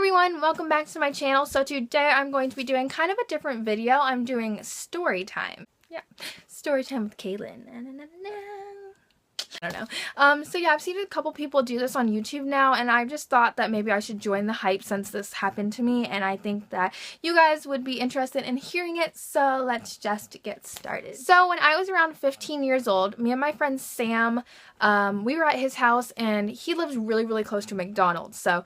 everyone, welcome back to my channel. So today I'm going to be doing kind of a different video. I'm doing story time. Yeah, story time with Kaylin. I don't know. So yeah, I've seen a couple people do this on YouTube now, and I just thought that maybe I should join the hype since this happened to me, and I think that you guys would be interested in hearing it, so let's just get started. So when I was around 15 years old, me and my friend Sam, we were at his house, and he lives really close to McDonald's, so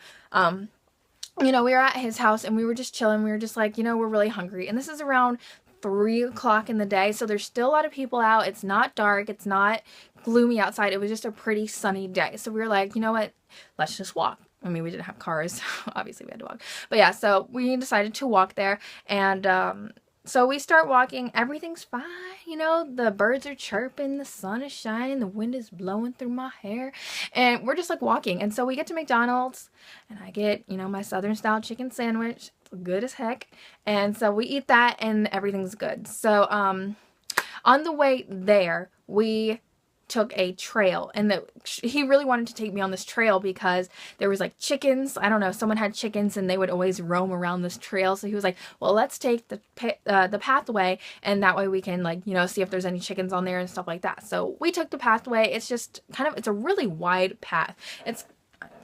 you know, we were at his house and we were just chilling. We were just like, you know, we're really hungry. And this is around 3 o'clock in the day. So there's still a lot of people out. It's not dark. It's not gloomy outside. It was just a pretty sunny day. So we were like, you know what? Let's just walk. I mean, we didn't have cars. Obviously, we had to walk. But yeah, so we decided to walk there. And so we start walking. Everything's fine. You know, the birds are chirping. The sun is shining. The wind is blowing through my hair. And we're just like walking. And so we get to McDonald's. And I get, you know, my Southern style chicken sandwich. It's good as heck. And so we eat that and everything's good. So on the way there, we took a trail, and he really wanted to take me on this trail because there was like chickens. I don't know, someone had chickens and they would always roam around this trail. So he was like, well, let's take the pathway, and that way we can, like, you know, see if there's any chickens on there and stuff like that. So we took the pathway. It's just kind of, it's a really wide path. It's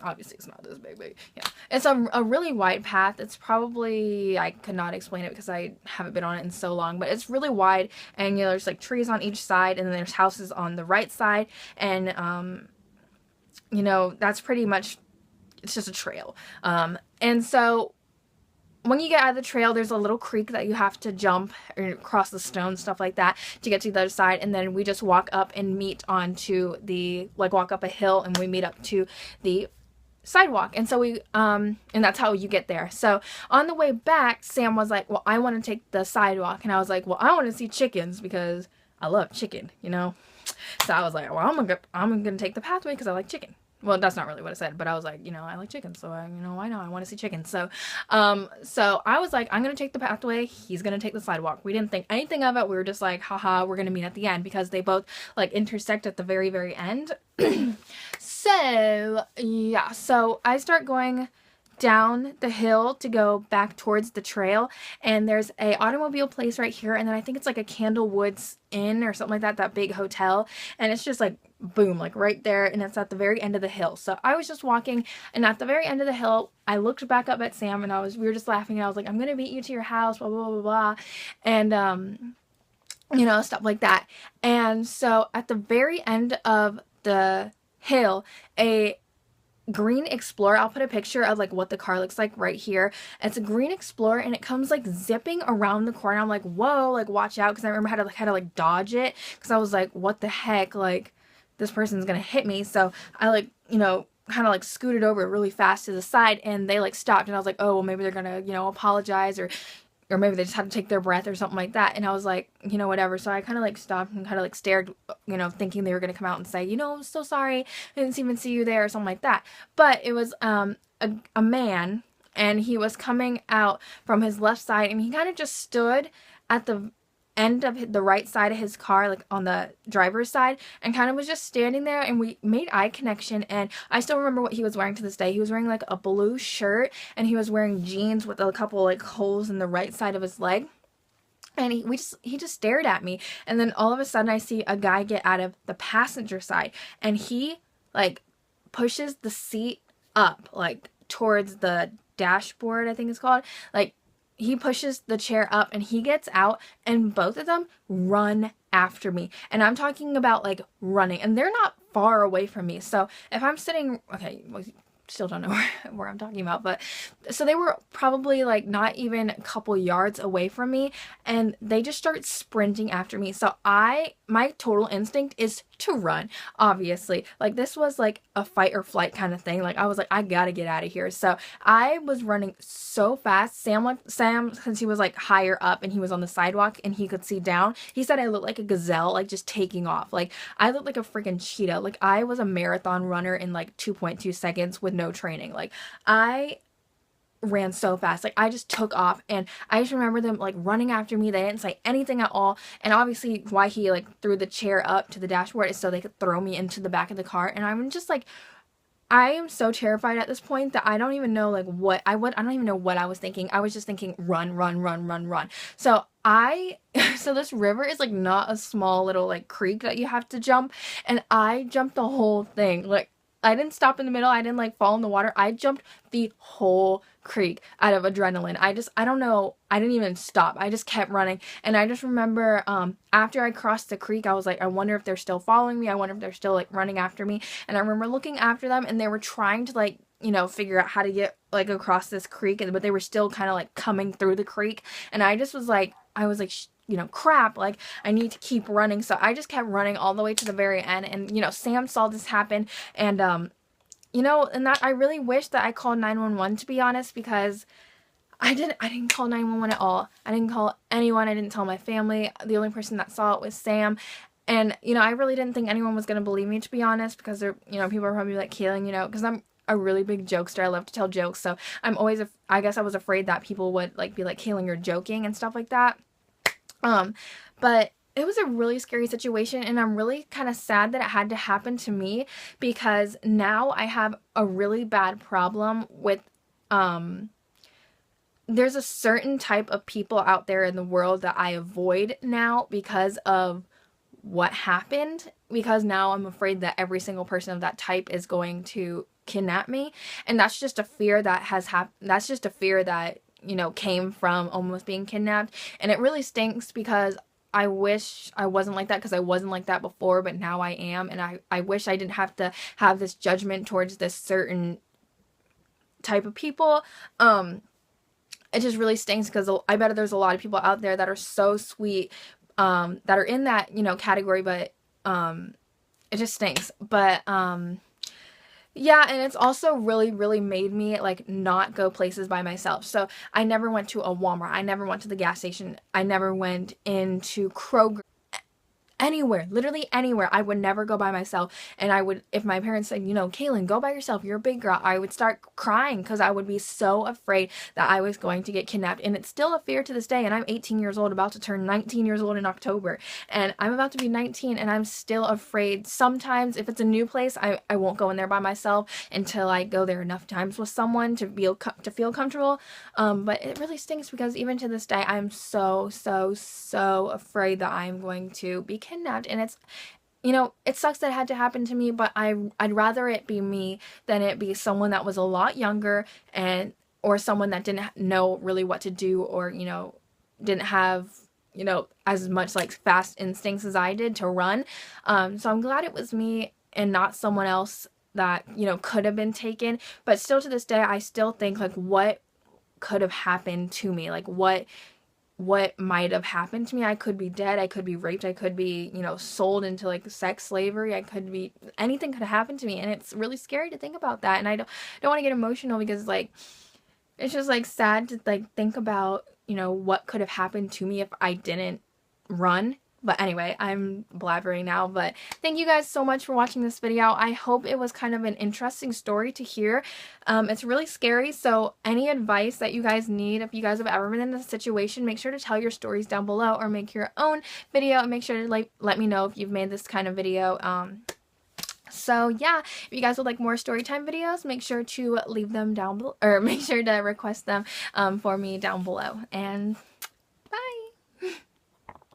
obviously it's not this big, yeah. It's a really wide path. It's probably, I could not explain it because I haven't been on it in so long, but it's really wide, and you know, there's like trees on each side, and then there's houses on the right side, and you know, that's pretty much, it's just a trail. And so when you get out of the trail, there's a little creek that you have to jump or cross the stones, stuff like that, to get to the other side. And then we just walk up and meet onto the, like, walk up a hill, and we meet up to the sidewalk. And so we and that's how you get there. So on the way back, Sam was like, well, I want to take the sidewalk, and I was like, well, I want to see chickens because I love chicken, you know. So I was like, well, I'm gonna take the pathway because I like chicken. Well, that's not really what I said, but I was like, you know, I like chicken, so you know, why not? I want to see chicken. So so I was like, I'm gonna take the pathway, he's gonna take the sidewalk. We didn't think anything of it. We were just like, haha, we're gonna meet at the end, because they both like intersect at the very end. So yeah, so I start going down the hill to go back towards the trail, and there's a automobile place right here, and then I think it's like a Candlewoods Inn or something like that, that big hotel, and it's just like boom, like right there, and it's at the very end of the hill. So I was just walking, and at the very end of the hill, I looked back up at Sam, and we were just laughing, and I was like, I'm gonna beat you to your house, blah blah blah blah, and you know, stuff like that. And so at the very end of the hill, a green Explorer, I'll put a picture of like what the car looks like right here. It's a green Explorer, and it comes like zipping around the corner. I'm like, whoa, like watch out, because I remember how to like dodge it, because I was like, what the heck, like this person's gonna hit me. So I, like, you know, kind of like scooted over really fast to the side, and they like stopped, and I was like, oh, well, maybe they're gonna, you know, apologize, or maybe they just had to take their breath or something like that. And I was like, you know, whatever. So I kind of like stopped and kind of like stared, you know, thinking they were going to come out and say, you know, I'm so sorry, I didn't even see you there, or something like that. But it was a man, and he was coming out from his left side, and he kind of just stood at the end of the right side of his car, like on the driver's side, and kind of was just standing there, and we made eye connection. And I still remember what he was wearing to this day. He was wearing like a blue shirt, and he was wearing jeans with a couple like holes in the right side of his leg. And he just stared at me, and then all of a sudden I see a guy get out of the passenger side, and he like pushes the seat up like towards the dashboard, I think it's called, like he pushes the chair up, and he gets out, and both of them run after me. And I'm talking about like running, and they're not far away from me. So if I'm sitting, okay, well, still don't know where I'm talking about, but so they were probably like not even a couple yards away from me, and they just start sprinting after me. So my total instinct is to run, obviously. Like, this was like a fight or flight kind of thing. Like, I was like, I gotta get out of here. So I was running so fast. Sam, since he was like higher up and he was on the sidewalk and he could see down, he said I looked like a gazelle, like just taking off. Like, I looked like a freaking cheetah. Like, I was a marathon runner in like 2.2 seconds with no training. Like, I ran so fast. Like, I just took off, and I just remember them like running after me. They didn't say anything at all. And obviously why he like threw the chair up to the dashboard is so they could throw me into the back of the car. And I'm just like I am so terrified at this point that I don't even know like I don't even know what I was thinking. I was just thinking run, run, run, run, run. So so this river is like not a small little like creek that you have to jump, and I jumped the whole thing. Like I didn't stop in the middle. I didn't like fall in the water. I jumped the whole creek out of adrenaline. I don't know. I didn't even stop. I just kept running. And I just remember after I crossed the creek, I was like, I wonder if they're still following me. I wonder if they're still like running after me. And I remember looking after them, and they were trying to like, you know, figure out how to get like across this creek, but they were still kind of like coming through the creek. And I just was like, you know, crap, like I need to keep running. So I just kept running all the way to the very end. And, you know, Sam saw this happen, and you know, and that I really wish that I called 911, to be honest, because I didn't call 911 at all. I didn't call anyone. I didn't tell my family. The only person that saw it was Sam. And, you know, I really didn't think anyone was going to believe me, to be honest, because they're, you know, people are probably like, Kaylin, you know, because I'm a really big jokester. I love to tell jokes. So I'm always, I guess I was afraid that people would like be like, Kaylin, you're joking and stuff like that. But it was a really scary situation, and I'm really kind of sad that it had to happen to me, because now I have a really bad problem with, there's a certain type of people out there in the world that I avoid now because of what happened, because now I'm afraid that every single person of that type is going to kidnap me, and that's just a fear that that's just a fear that, you know, came from almost being kidnapped. And it really stinks because I wish I wasn't like that, because I wasn't like that before, but now I am. And I wish I didn't have to have this judgment towards this certain type of people. It just really stinks, because I bet there's a lot of people out there that are so sweet, that are in that, you know, category, but it just stinks. But yeah, and it's also really, really made me, like, not go places by myself. So I never went to a Walmart. I never went to the gas station. I never went into Kroger. Anywhere, literally anywhere. I would never go by myself. And I would, if my parents said, you know, Kaylin, go by yourself, you're a big girl, I would start crying, because I would be so afraid that I was going to get kidnapped. And it's still a fear to this day. And I'm 18 years old, about to turn 19 years old in October. And I'm about to be 19, and I'm still afraid. Sometimes, if it's a new place, I won't go in there by myself until I go there enough times with someone to feel comfortable. But it really stinks, because even to this day, I'm so afraid that I'm going to be kidnapped. And it's, you know, it sucks that it had to happen to me, but I'd rather it be me than it be someone that was a lot younger, and or someone that didn't know really what to do, or, you know, didn't have, you know, as much like fast instincts as I did to run. So I'm glad it was me and not someone else that, you know, could have been taken. But still, to this day, I still think, like, what could have happened to me? Like, what might have happened to me? I could be dead, I could be raped, I could be, you know, sold into like sex slavery, I could be, anything could have happened to me. And it's really scary to think about that. And I don't want to get emotional, because like, it's just like sad to like think about, you know, what could have happened to me if I didn't run. But anyway, I'm blabbering now, but thank you guys so much for watching this video. I hope it was kind of an interesting story to hear. It's really scary, so any advice that you guys need, if you guys have ever been in this situation, make sure to tell your stories down below, or make your own video, and make sure to like let me know if you've made this kind of video. So yeah, if you guys would like more Storytime videos, make sure to leave them down below, or make sure to request them for me down below. And